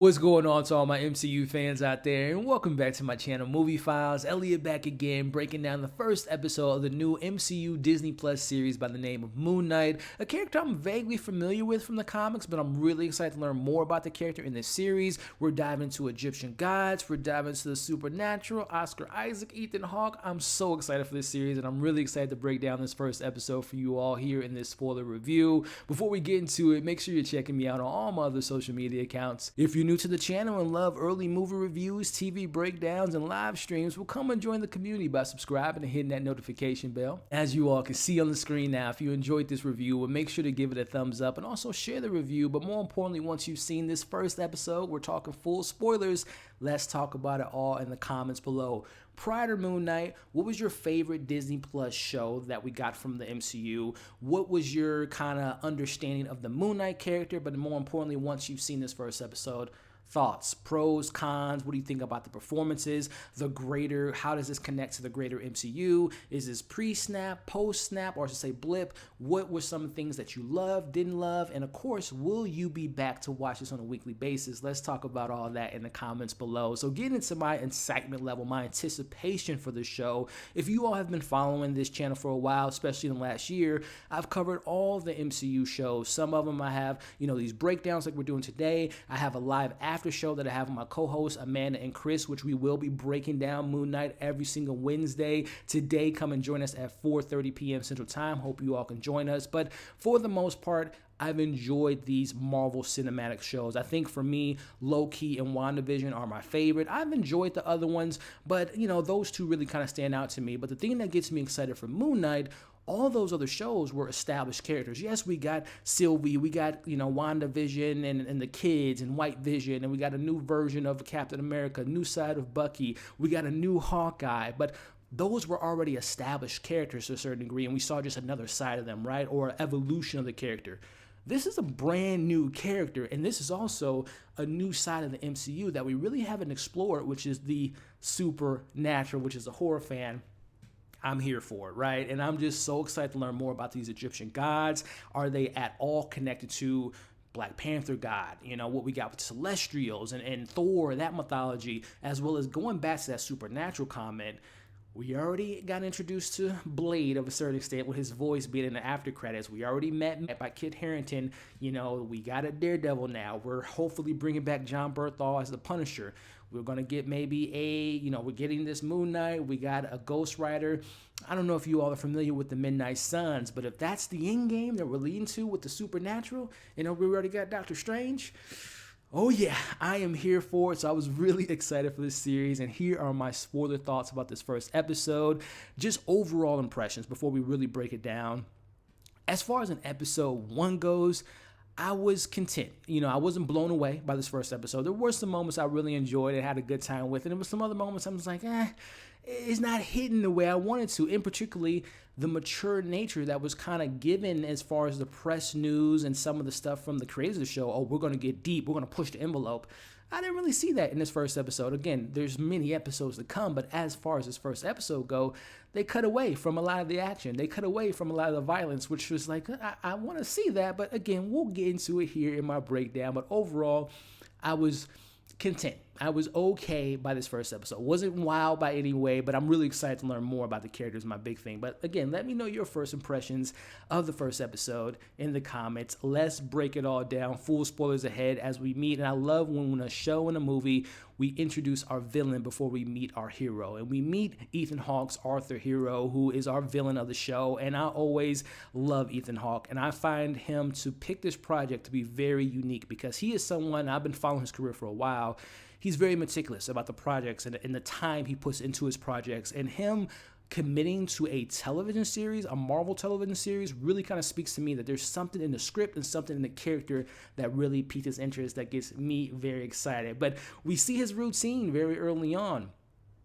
What's going on to all my MCU fans out there, and welcome back to my channel, Movie Files. Elliot back again, breaking down the first episode of the new MCU Disney Plus series by the name of Moon Knight, a character I'm vaguely familiar with from the comics, but I'm really excited to learn more about the character in this series. We're diving into Egyptian gods, we're diving into the supernatural, Oscar Isaac, Ethan Hawke. I'm so excited for this series, and I'm really excited to break down this first episode for you all here in this spoiler review. Before we get into it, make sure you're checking me out on all my other social media accounts. If you're new to the channel and love early movie reviews, TV breakdowns, and live streams, well, come and join the community by subscribing and hitting that notification bell. As you all can see on the screen now, if you enjoyed this review, well, make sure to give it a thumbs up and also share the review. But more importantly, once you've seen this first episode, we're talking full spoilers. Let's talk about it all in the comments below. Prior to Moon Knight, what was your favorite Disney Plus show that we got from the MCU? What was your kind of understanding of the Moon Knight character? But more importantly, once you've seen this first episode, thoughts, pros, cons, what do you think about the performances, how does this connect to the greater MCU? Is this pre-snap, post-snap, or I should say blip? What were some things that you loved, didn't love? And of course, will you be back to watch this on a weekly basis? Let's talk about all that in the comments below. So getting into my excitement level, my anticipation for the show. If you all have been following this channel for a while, especially in the last year, I've covered all the MCU shows. Some of them I have, these breakdowns like we're doing today. I have a live after show that I have with my co-hosts Amanda and Chris, which we will be breaking down Moon Knight every single Wednesday. Today, come and join us at 4:30 p.m. Central Time. Hope you all can join us. But for the most part, I've enjoyed these Marvel cinematic shows. I think for me, Loki and WandaVision are my favorite. I've enjoyed the other ones, but those two really kind of stand out to me. But the thing that gets me excited for Moon Knight, all those other shows were established characters. Yes, we got Sylvie, we got, WandaVision and the kids and White Vision, and we got a new version of Captain America, new side of Bucky, we got a new Hawkeye, but those were already established characters to a certain degree, and we saw just another side of them, right? Or evolution of the character. This is a brand new character, and this is also a new side of the MCU that we really haven't explored, which is the supernatural, which is a horror fan. I'm here for it, right? And I'm just so excited to learn more about these Egyptian gods. Are they at all connected to Black Panther God, what we got with Celestials and Thor, that mythology, as well as going back to that supernatural comment. We already got introduced to Blade of a certain extent with his voice being in the after credits. We already met by Kit Harington. We got a Daredevil now. We're hopefully bringing back John Bernthal as the Punisher. We're going to get maybe we're getting this Moon Knight. We got a Ghost Rider. I don't know if you all are familiar with the Midnight Suns, but if that's the end game that we're leading to with the supernatural, we already got Doctor Strange. Oh yeah, I am here for it. So I was really excited for this series, and here are my spoiler thoughts about this first episode. Just overall impressions before we really break it down. As far as an episode 1 goes, I was content. I wasn't blown away by this first episode. There were some moments I really enjoyed and had a good time with, and there were some other moments I was like, it's not hitting the way I wanted to, in particularly the mature nature that was kind of given as far as the press news and some of the stuff from the creators of the show. Oh, we're going to get deep. We're going to push the envelope. I didn't really see that in this first episode. Again, there's many episodes to come, but as far as this first episode go, they cut away from a lot of the action. They cut away from a lot of the violence, which was like, I want to see that, but again, we'll get into it here in my breakdown. But overall, I was content. I was okay by this first episode. Wasn't wild by any way, but I'm really excited to learn more about the characters, my big thing. But again, let me know your first impressions of the first episode in the comments. Let's break it all down. Full spoilers ahead as we meet. And I love when a show and a movie, we introduce our villain before we meet our hero. And we meet Ethan Hawke's Arthur Hero, who is our villain of the show. And I always love Ethan Hawke. And I find him to pick this project to be very unique because he is someone, I've been following his career for a while. He's very meticulous about the projects and the time he puts into his projects. And him committing to a television series, a Marvel television series, really kind of speaks to me that there's something in the script and something in the character that really piques his interest, that gets me very excited. But we see his routine very early on.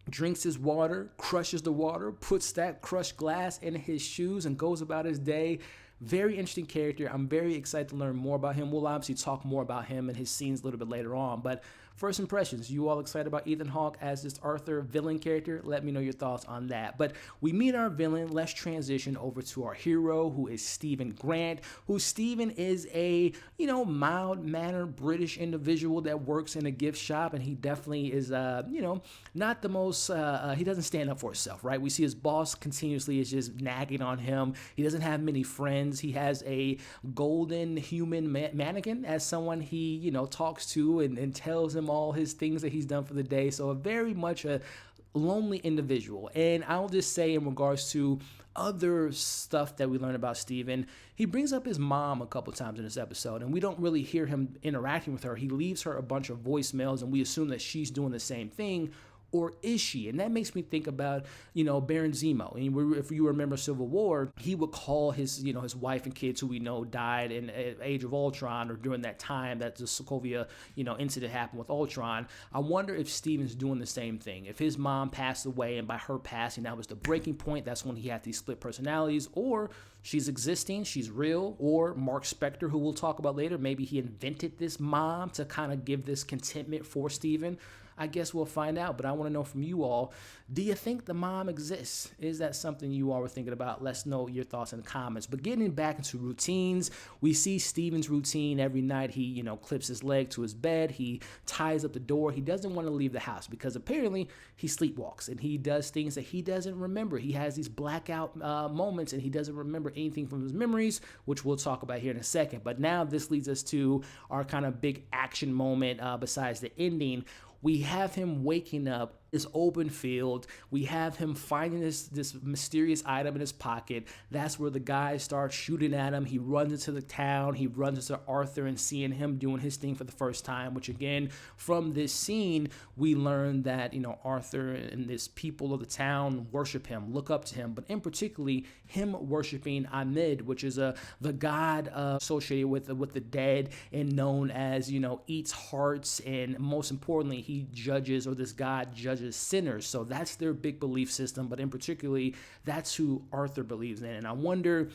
Drinks his water, crushes the water, puts that crushed glass in his shoes, and goes about his day. Very interesting character. I'm very excited to learn more about him. We'll obviously talk more about him and his scenes a little bit later on. But first impressions, you all excited about Ethan Hawke as this Arthur villain character? Let me know your thoughts on that. But we meet our villain. Let's transition over to our hero, who is Stephen Grant, who Stephen is a, mild-mannered British individual that works in a gift shop, and he definitely is, not the most, he doesn't stand up for himself, right? We see his boss continuously is just nagging on him. He doesn't have many friends. He has a golden human mannequin as someone he, talks to and tells him all his things that he's done for the day. So a very much a lonely individual. And I'll just say, in regards to other stuff that we learn about Stephen, he brings up his mom a couple times in this episode, and we don't really hear him interacting with her. He leaves her a bunch of voicemails, and we assume that she's doing the same thing. Or is she? And that makes me think about, Baron Zemo. And if you remember Civil War, he would call his, his wife and kids, who we know died in Age of Ultron, or during that time that the Sokovia, incident happened with Ultron. I wonder if Stephen's doing the same thing. If his mom passed away, and by her passing, that was the breaking point. That's when he had these split personalities. Or she's existing, she's real. Or Marc Spector, who we'll talk about later, maybe he invented this mom to kind of give this contentment for Stephen. I guess we'll find out, but I want to know from you all, do you think the mom exists? Is that something you all were thinking about? Let's know your thoughts in the comments. But getting back into routines, we see Stephen's routine every night. He, clips his leg to his bed. He ties up the door. He doesn't want to leave the house because apparently he sleepwalks, and he does things that he doesn't remember. He has these blackout moments, and he doesn't remember anything from his memories, which we'll talk about here in a second. But now this leads us to our kind of big action moment besides the ending. We have him waking up this open field. We have him finding this mysterious item in his pocket. That's where the guys start shooting at him. He runs into the town. He runs into Arthur and seeing him doing his thing for the first time, which again, from this scene, we learn that, Arthur and this people of the town worship him, look up to him, but in particularly him worshiping Ahmed, which is the god associated with the dead and known as, eats hearts. And most importantly, he judges, or this god judges sinners. So that's their big belief system, but in particularly, that's who Arthur believes in. And I wonder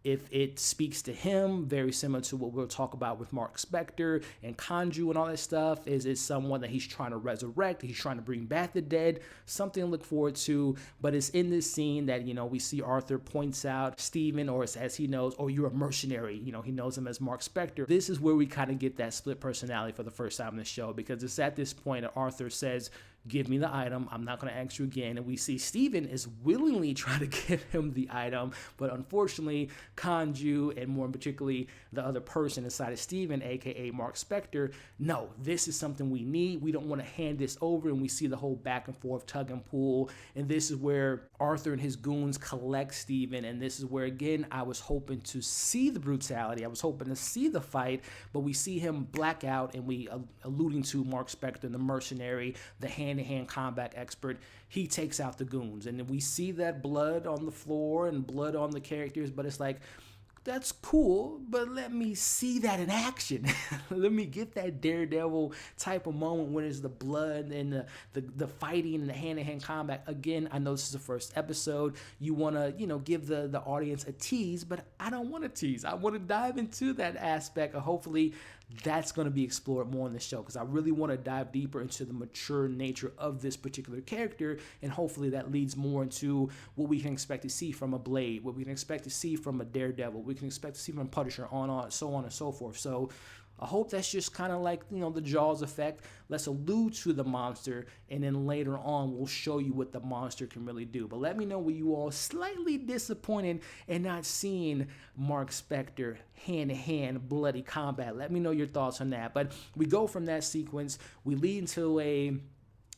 if it speaks to him, very similar to what we'll talk about with Marc Spector and Kanju and all that stuff. Is it someone that he's trying to resurrect? He's trying to bring back the dead? Something to look forward to. But it's in this scene that, we see Arthur points out Stephen, or as he knows, oh, you're a mercenary. He knows him as Marc Spector. This is where we kind of get that split personality for the first time in the show, because it's at this point that Arthur says, give me the item. I'm not going to ask you again. And we see Stephen is willingly trying to give him the item. But unfortunately, Kanju, and more particularly the other person inside of Stephen, a.k.a. Marc Spector, no, this is something we need. We don't want to hand this over. And we see the whole back and forth tug and pull. And this is where Arthur and his goons collect Stephen. And this is where, again, I was hoping to see the brutality. I was hoping to see the fight. But we see him black out, and we alluding to Marc Spector, the mercenary, the hand-to-hand combat expert. He takes out the goons, and we see that blood on the floor and blood on the characters, but it's like, that's cool, but let me see that in action. Let me get that Daredevil type of moment when it's the blood and the fighting and the hand-to-hand combat. Again, I know this is the first episode. You want to, give the audience a tease, but I don't want to tease. I want to dive into that aspect, and hopefully that's going to be explored more in the show, because I really want to dive deeper into the mature nature of this particular character, and hopefully that leads more into what we can expect to see from a Blade, what we can expect to see from a Daredevil, we can expect to see from Punisher, so on and so forth. So I hope that's just kind of like, the Jaws effect. Let's allude to the monster, and then later on we'll show you what the monster can really do. But let me know, were you all slightly disappointed in not seeing Marc Spector hand-to-hand bloody combat? Let me know your thoughts on that. But we go from that sequence, we lead into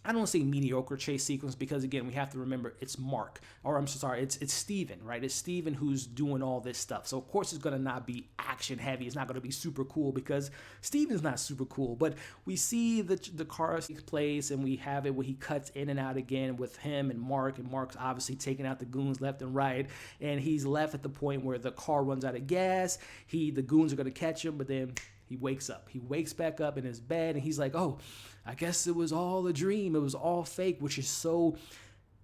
I don't want to say mediocre chase sequence, because again, we have to remember it's it's Stephen, right? It's Stephen who's doing all this stuff. So of course it's going to not be action heavy. It's not going to be super cool, because Stephen's not super cool. But we see the car takes place, and we have it where he cuts in and out again with him and Mark's obviously taking out the goons left and right. And he's left at the point where the car runs out of gas. The goons are going to catch him, but then he wakes up. He wakes back up in his bed, and he's like, oh, I guess it was all a dream. It was all fake, which is so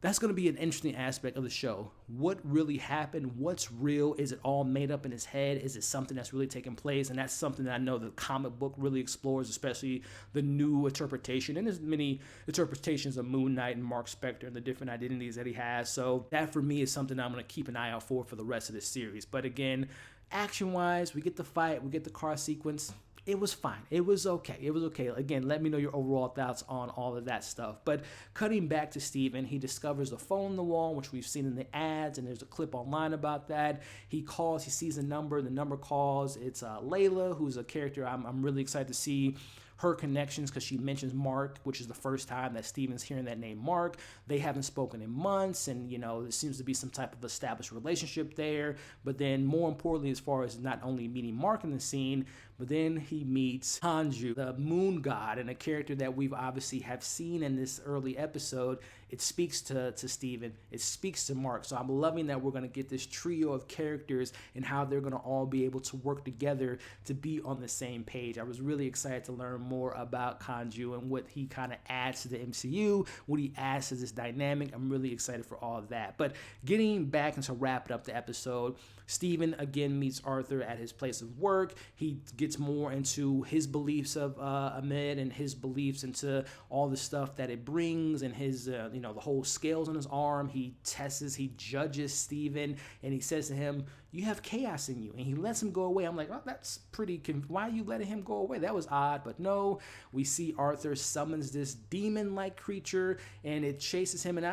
That's going to be an interesting aspect of the show. What really happened? What's real? Is it all made up in his head? Is it something that's really taking place? And that's something that I know the comic book really explores, especially the new interpretation. And there's many interpretations of Moon Knight and Marc Spector and the different identities that he has. So that for me is something I'm going to keep an eye out for the rest of this series. But again, action-wise, we get the fight, we get the car sequence. It was fine. It was okay. It was okay. Again, let me know your overall thoughts on all of that stuff. But cutting back to Steven, he discovers a phone on the wall, which we've seen in the ads, and there's a clip online about that. He calls, he sees a number, the number calls. It's Layla, who's a character I'm really excited to see her connections, because she mentions Mark, which is the first time that Steven's hearing that name Mark. They haven't spoken in months, and there seems to be some type of established relationship there. But then more importantly, as far as not only meeting Mark in the scene, but then he meets Khonshu, the moon god, and a character that we've obviously have seen in this early episode. It speaks to Steven. It speaks to Mark. So I'm loving that we're going to get this trio of characters and how they're going to all be able to work together to be on the same page. I was really excited to learn more about Khonshu and what he kind of adds to the MCU, what he adds to this dynamic. I'm really excited for all of that. But getting back into wrapping up the episode, Steven again meets Arthur at his place of work. He gets more into his beliefs of Ahmed and his beliefs into all the stuff that it brings, and his, the whole scales on his arm. He tests, he judges Steven, and he says to him, "You have chaos in you," and he lets him go away. I'm like, oh, that's pretty, why are you letting him go away? That was odd. But no, we see Arthur summons this demon-like creature, and it chases him. And I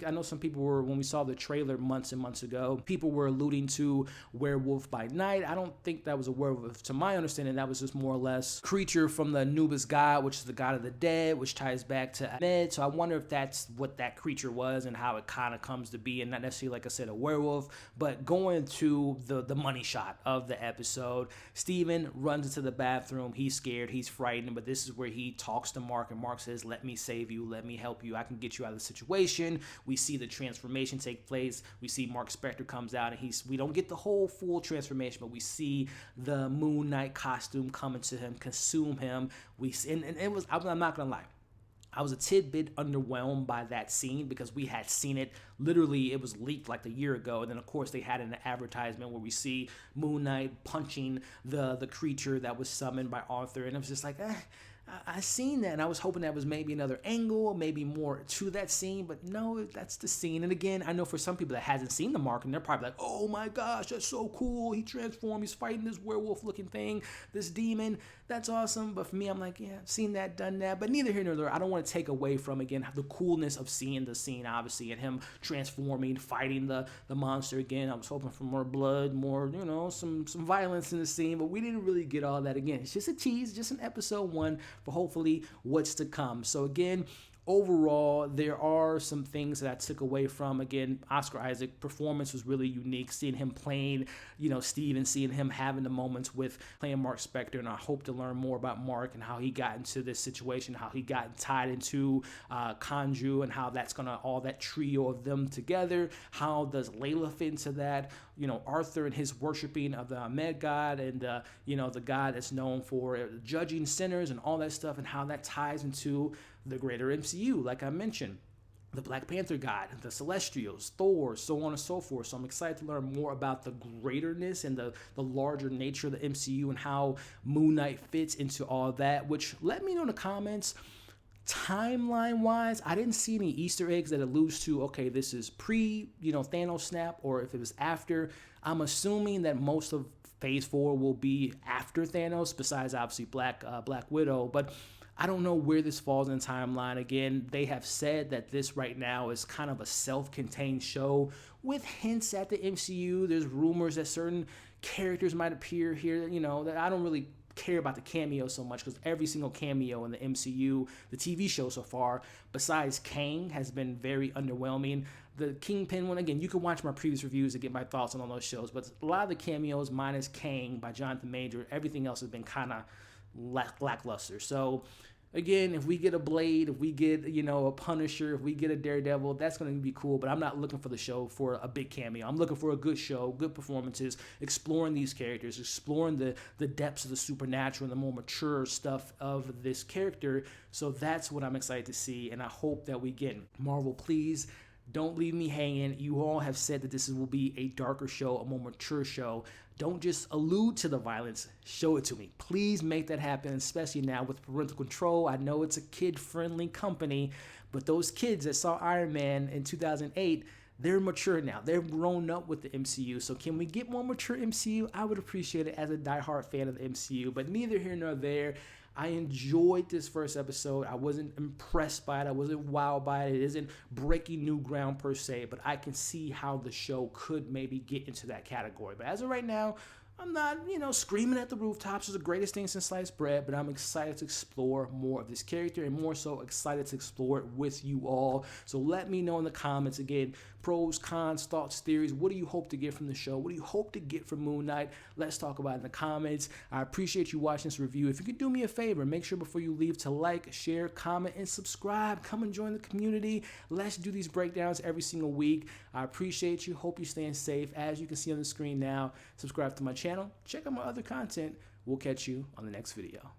know some people were, when we saw the trailer months and months ago, people were alluding to Werewolf by Night. I don't think that was a werewolf. To my understanding, that was just more or less creature from the Anubis god, which is the god of the dead, which ties back to Ahmed. So I wonder if that's what that creature was and how it kind of comes to be, and not necessarily, like I said, a werewolf. But going to the money shot of the episode, Steven runs into the bathroom. He's scared, he's frightened, but this is where he talks to Mark, and Mark says, "Let me save you, let me help you, I can get you out of the situation." We see the transformation take place. We see Marc Spector comes out, and we don't get the whole full transformation, but we see the Moon Knight costume coming to him, consume him. And it was, I'm not gonna lie, I was a tidbit underwhelmed by that scene, because we had seen it, literally it was leaked like a year ago, and then of course they had an advertisement where we see Moon Knight punching the creature that was summoned by Arthur, and it was just like, I seen that, and I was hoping that was maybe another angle, maybe more to that scene, but no, that's the scene. And again, I know for some people that hasn't seen the Mark, and they're probably like, "Oh my gosh, that's so cool, he transformed, he's fighting this werewolf looking thing, this demon, that's awesome." But for me, I'm like, yeah, I've seen that, done that, but neither here nor there. I don't want to take away from, again, the coolness of seeing the scene, obviously, and him transforming, fighting the monster again. I was hoping for more blood, more, some violence in the scene, but we didn't really get all that. Again, it's just a tease, just an episode 1 for hopefully what's to come. So again, overall, there are some things that I took away from, again, Oscar Isaac performance was really unique, seeing him playing, Steve, and seeing him having the moments with playing Marc Spector, and I hope to learn more about Mark and how he got into this situation, how he got tied into Khonshu, and how that's gonna, all that trio of them together. How does Layla fit into that? Arthur and his worshiping of the Ahmed god, and the god that's known for judging sinners and all that stuff, and how that ties into the greater MCU, like I mentioned. The Black Panther god, the Celestials, Thor, so on and so forth. So I'm excited to learn more about the greaterness and the larger nature of the MCU, and how Moon Knight fits into all that, which let me know in the comments. Timeline-wise, I didn't see any Easter eggs that alludes to, okay, this is pre, Thanos snap, or if it was after. I'm assuming that most of Phase 4 will be after Thanos, besides obviously Black Widow, but I don't know where this falls in the timeline. Again, they have said that this right now is kind of a self-contained show with hints at the MCU. There's rumors that certain characters might appear here, that I don't really care about the cameo so much, because every single cameo in the MCU, the TV show so far, besides Kang, has been very underwhelming. The Kingpin one, again, you can watch my previous reviews to get my thoughts on all those shows, but a lot of the cameos, minus Kang by Jonathan Major, everything else has been kind of lackluster. So again, if we get a Blade, if we get, a Punisher, if we get a Daredevil, that's going to be cool, but I'm not looking for the show for a big cameo. I'm looking for a good show, good performances, exploring these characters, exploring the depths of the supernatural and the more mature stuff of this character. So that's what I'm excited to see, and I hope that we get. Marvel, please Don't leave me hanging. You all have said that this will be a darker show, a more mature show. Don't just allude to the violence. Show it to me. Please make that happen, especially now with parental control. I know it's a kid-friendly company, but those kids that saw Iron Man in 2008, they're mature now. They've grown up with the MCU. So can we get more mature MCU? I would appreciate it as a diehard fan of the MCU, but neither here nor there. I enjoyed this first episode. I wasn't impressed by it. I wasn't wowed by it. It isn't breaking new ground per se, but I can see how the show could maybe get into that category. But as of right now, I'm not, screaming at the rooftops. It's the greatest thing since sliced bread, but I'm excited to explore more of this character and more so excited to explore it with you all. So let me know in the comments again, pros, cons, thoughts, theories. What do you hope to get from the show? What do you hope to get from Moon Knight? Let's talk about it in the comments. I appreciate you watching this review. If you could do me a favor, make sure before you leave to like, share, comment, and subscribe. Come and join the community. Let's do these breakdowns every single week. I appreciate you. Hope you're staying safe. As you can see on the screen now, subscribe to my channel. Check out my other content. We'll catch you on the next video.